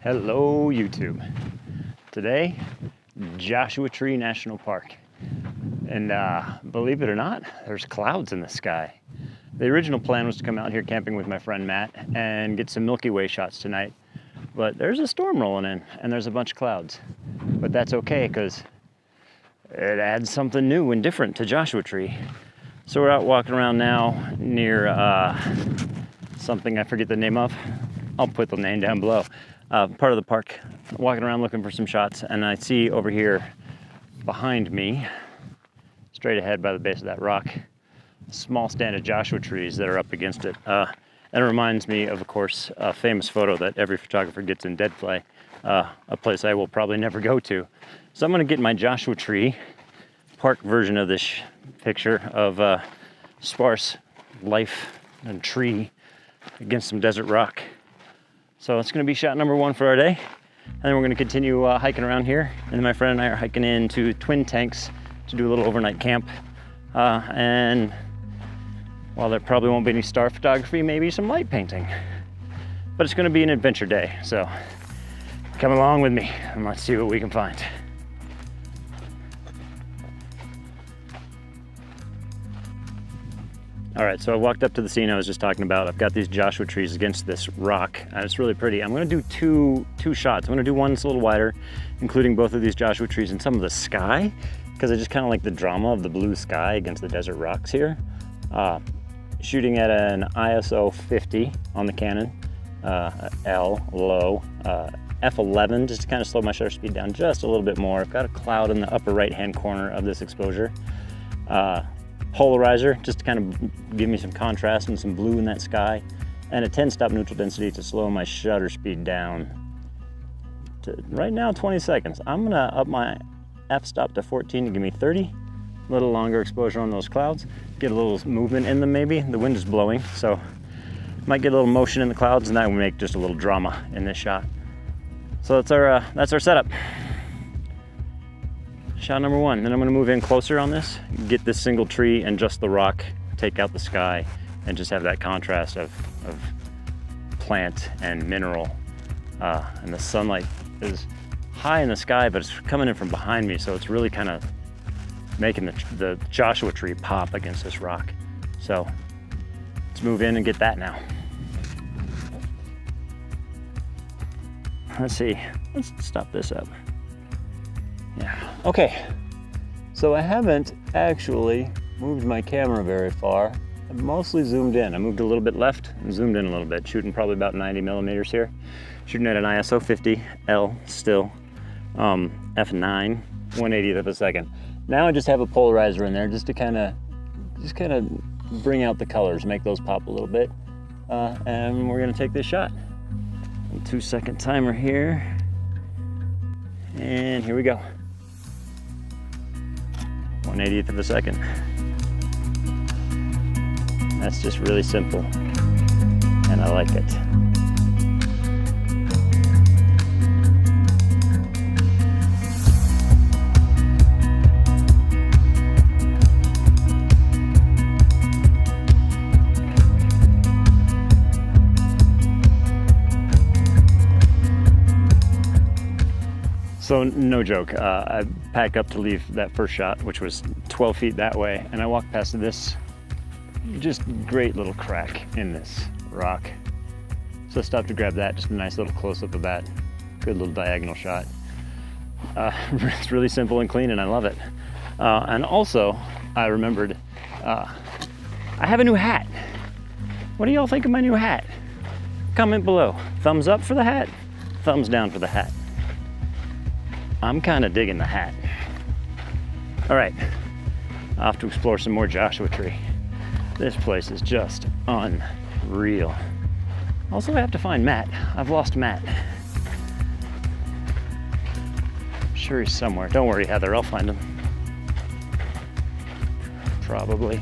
Hello YouTube. Today, Joshua Tree National Park. And believe it or not, there's clouds in the sky. The original plan was to come out here camping with my friend Matt and get some Milky Way shots tonight. But there's a storm rolling in and there's a bunch of clouds. But that's okay because it adds something new and different to Joshua Tree. So we're out walking around now near something I forget the name of. I'll put the name down below. Part of the park, walking around looking for some shots, and I see over here behind me, straight ahead by the base of that rock, a small stand of Joshua trees that are up against it. And it reminds me of course, a famous photo that every photographer gets in dead play, a place I will probably never go to. So I'm gonna get my Joshua Tree park version of this picture of sparse life and tree against some desert rock. So it's gonna be shot number one for our day. And then we're gonna continue hiking around here. And then my friend and I are hiking into Twin Tanks to do a little overnight camp. And while there probably won't be any star photography, maybe some light painting. But it's gonna be an adventure day. So come along with me and let's see what we can find. All right, so I walked up to the scene I was just talking about. I've got these Joshua trees against this rock, and it's really pretty. I'm gonna do two shots. I'm gonna do one that's a little wider, including both of these Joshua trees and some of the sky, because I just kind of like the drama of the blue sky against the desert rocks here. Shooting at an ISO 50 on the Canon, L, low, f11, just to kind of slow my shutter speed down just a little bit more. I've got a cloud in the upper right-hand corner of this exposure. Polarizer, just to kind of give me some contrast and some blue in that sky, and a 10-stop neutral density to slow my shutter speed down to right now 20 seconds. I'm gonna up my f-stop to 14 to give me 30. A little longer exposure on those clouds, get a little movement in them maybe. The wind is blowing, so might get a little motion in the clouds, and that will make just a little drama in this shot. So that's our setup. Shot number one. Then I'm gonna move in closer on this, get this single tree and just the rock, take out the sky, and just have that contrast of plant and mineral. And the sunlight is high in the sky, but it's coming in from behind me, so it's really kind of making the Joshua Tree pop against this rock. So let's move in and get that now. Let's see, let's stop this up. Yeah, okay. So I haven't actually moved my camera very far. I've mostly zoomed in. I moved a little bit left and zoomed in a little bit, shooting probably about 90 millimeters here. Shooting at an ISO 50, L still, f9, 1/80th of a second. Now I just have a polarizer in there just to kind of bring out the colors, make those pop a little bit. And we're gonna take this shot. A 2-second timer here. And here we go. 1/80th of a second. That's just really simple, and I like it. So no joke, I packed up to leave that first shot, which was 12 feet that way, and I walked past this just great little crack in this rock. So I stopped to grab that, just a nice little close-up of that. Good little diagonal shot. It's really simple and clean, and I love it. And also, I remembered, I have a new hat. What do y'all think of my new hat? Comment below. Thumbs up for the hat, thumbs down for the hat. I'm kind of digging the hat. All right, off to explore some more Joshua Tree. This place is just unreal. Also, I have to find Matt. I've lost Matt. I'm sure he's somewhere. Don't worry, Heather, I'll find him. Probably.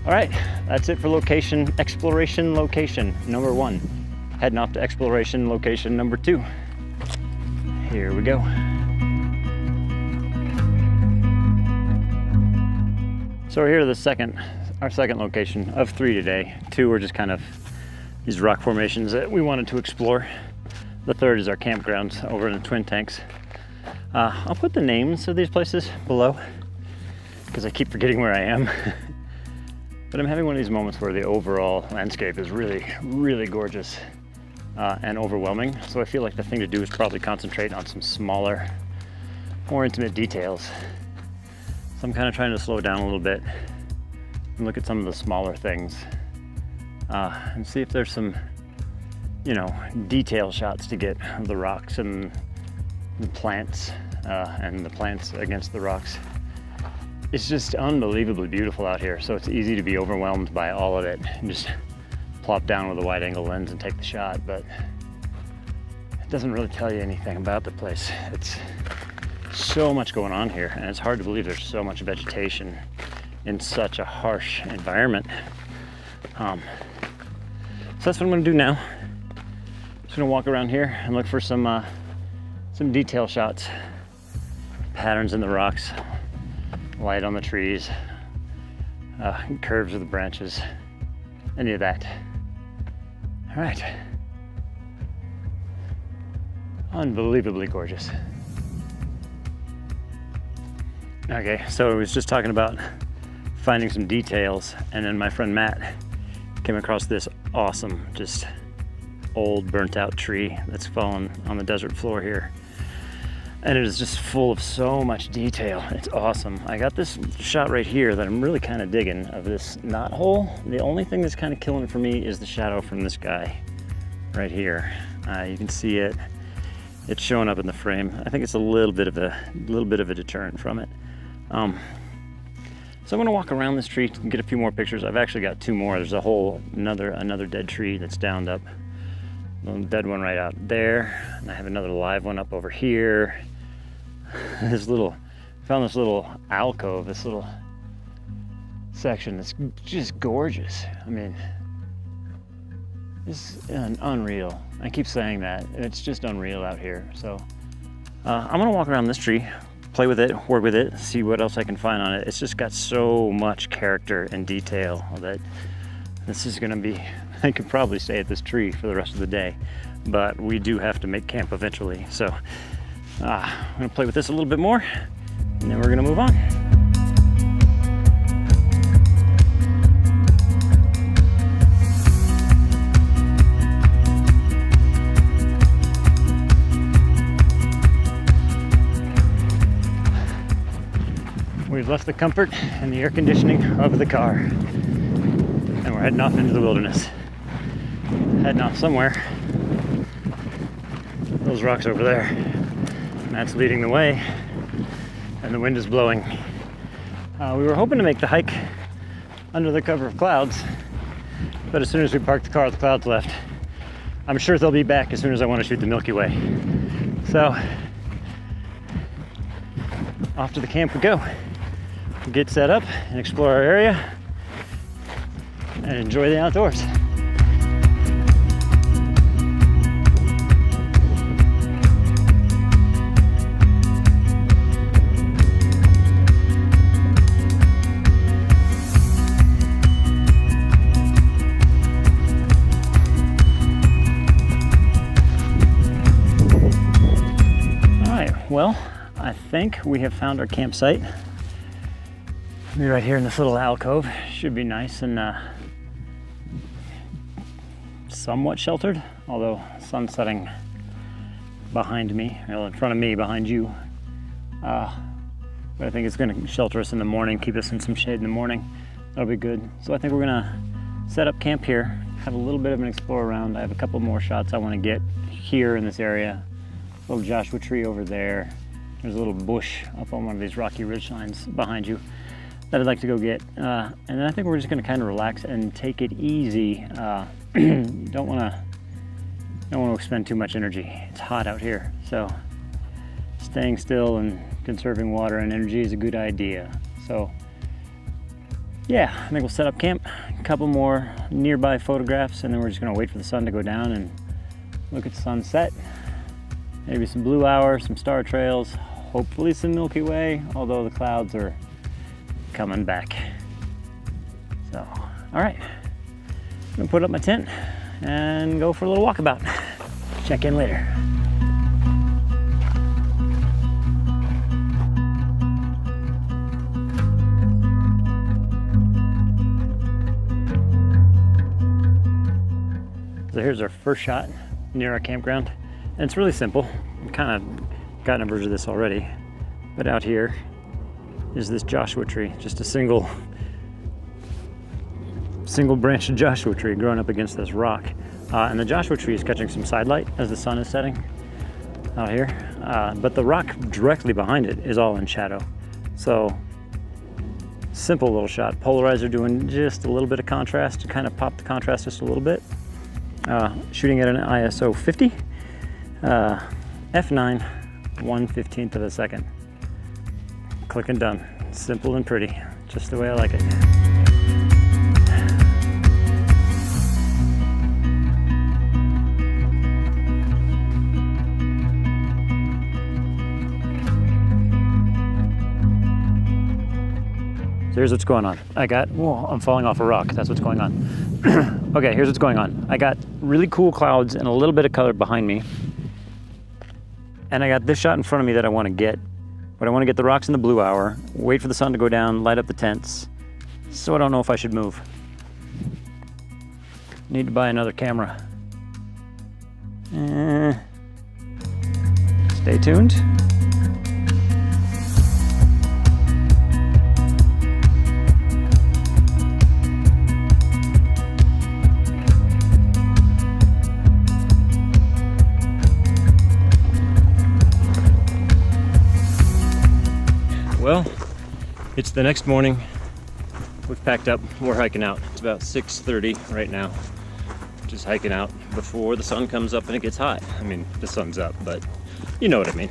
All right, that's it for exploration location number one. heading off to exploration location number 2. Here we go. So we're here to our second location of 3 today. 2 were just kind of these rock formations that we wanted to explore. The third is our campgrounds over in the Twin Tanks. I'll put the names of these places below because I keep forgetting where I am. But I'm having one of these moments where the overall landscape is really, really gorgeous and overwhelming. So I feel like the thing to do is probably concentrate on some smaller, more intimate details. So I'm kind of trying to slow down a little bit and look at some of the smaller things and see if there's some, detail shots to get of the rocks and the plants against the rocks. It's just unbelievably beautiful out here, so it's easy to be overwhelmed by all of it and just plop down with a wide angle lens and take the shot, but it doesn't really tell you anything about the place. It's so much going on here, and it's hard to believe there's so much vegetation in such a harsh environment. So that's what I'm gonna do now. Just gonna walk around here and look for some detail shots, patterns in the rocks, light on the trees, curves of the branches, any of that. All right. Unbelievably gorgeous. Okay, so I was just talking about finding some details, and then my friend Matt came across this awesome, just old burnt out tree that's fallen on the desert floor here. And it is just full of so much detail. It's awesome. I got this shot right here that I'm really kind of digging of this knot hole. The only thing that's kind of killing it for me is the shadow from this guy right here. You can see it. It's showing up in the frame. I think it's a little bit of a deterrent from it. So I'm gonna walk around this tree and get a few more pictures. I've actually got 2 more. There's another dead tree that's downed up. A dead one right out there, and I have another live one up over here. Found this little alcove, this little section that's just gorgeous. I mean, it's unreal. I keep saying that, it's just unreal out here. So I'm gonna walk around this tree, play with it, work with it, see what else I can find on it. It's just got so much character and detail that this is gonna be, I could probably stay at this tree for the rest of the day, but we do have to make camp eventually. So I'm gonna play with this a little bit more, and then we're gonna move on. We've left the comfort and the air conditioning of the car, and we're heading off into the wilderness. Heading off somewhere. Those rocks over there. Matt's leading the way, and the wind is blowing. We were hoping to make the hike under the cover of clouds, but as soon as we parked the car, the clouds left. I'm sure they'll be back as soon as I want to shoot the Milky Way. So, off to the camp we go. We'll get set up and explore our area and enjoy the outdoors. Well, I think we have found our campsite. We'll be right here in this little alcove. Should be nice and somewhat sheltered, although sun setting behind me, well, in front of me, behind you. But I think it's gonna shelter us in the morning, keep us in some shade in the morning. That'll be good. So I think we're gonna set up camp here, have a little bit of an explore around. I have a couple more shots I wanna get here in this area. Little Joshua tree over there. There's a little bush up on one of these rocky ridge lines behind you that I'd like to go get. And then I think we're just gonna kind of relax and take it easy. Don't wanna expend too much energy. It's hot out here, so staying still and conserving water and energy is a good idea. So yeah, I think we'll set up camp, a couple more nearby photographs, and then we're just gonna wait for the sun to go down and look at sunset, maybe some blue hour, some star trails, hopefully some Milky Way, although the clouds are coming back. So, all right, I'm gonna put up my tent and go for a little walkabout. Check in later. So here's our first shot near our campground. And it's really simple. I've kind of gotten a version of this already. But out here is this Joshua tree, just a single branched Joshua tree growing up against this rock. And the Joshua tree is catching some sidelight as the sun is setting out here. But the rock directly behind it is all in shadow. So simple little shot. Polarizer doing just a little bit of contrast to kind of pop the contrast just a little bit. Shooting at an ISO 50, f9, 1/15 of a second. Click and done. Simple and pretty, just the way I like it. So here's what's going on. Whoa, I'm falling off a rock. That's what's going on. Okay, here's what's going on. I got really cool clouds and a little bit of color behind me. And I got this shot in front of me that I want to get. But I want to get the rocks in the blue hour, wait for the sun to go down, light up the tents. So I don't know if I should move. Need to buy another camera. Stay tuned. Well, it's the next morning. We've packed up, we're hiking out. It's about 6:30 right now. Just hiking out before the sun comes up and it gets hot. I mean, the sun's up, but you know what I mean.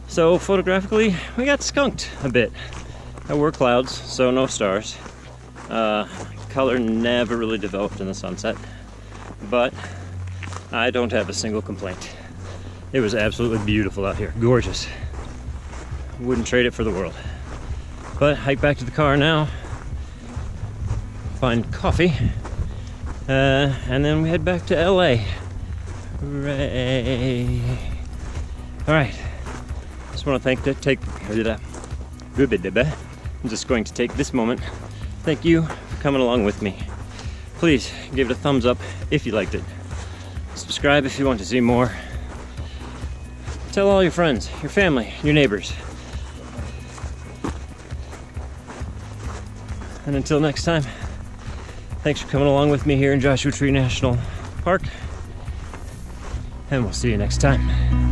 So photographically, we got skunked a bit. There were clouds, so no stars. Color never really developed in the sunset, but I don't have a single complaint. It was absolutely beautiful out here, gorgeous. Wouldn't trade it for the world. But hike back to the car now, find coffee, and then we head back to LA. Hooray! All right. Just want to I'm just going to take this moment. Thank you for coming along with me. Please give it a thumbs up if you liked it. Subscribe if you want to see more. Tell all your friends, your family, your neighbors. And until next time, thanks for coming along with me here in Joshua Tree National Park. And we'll see you next time.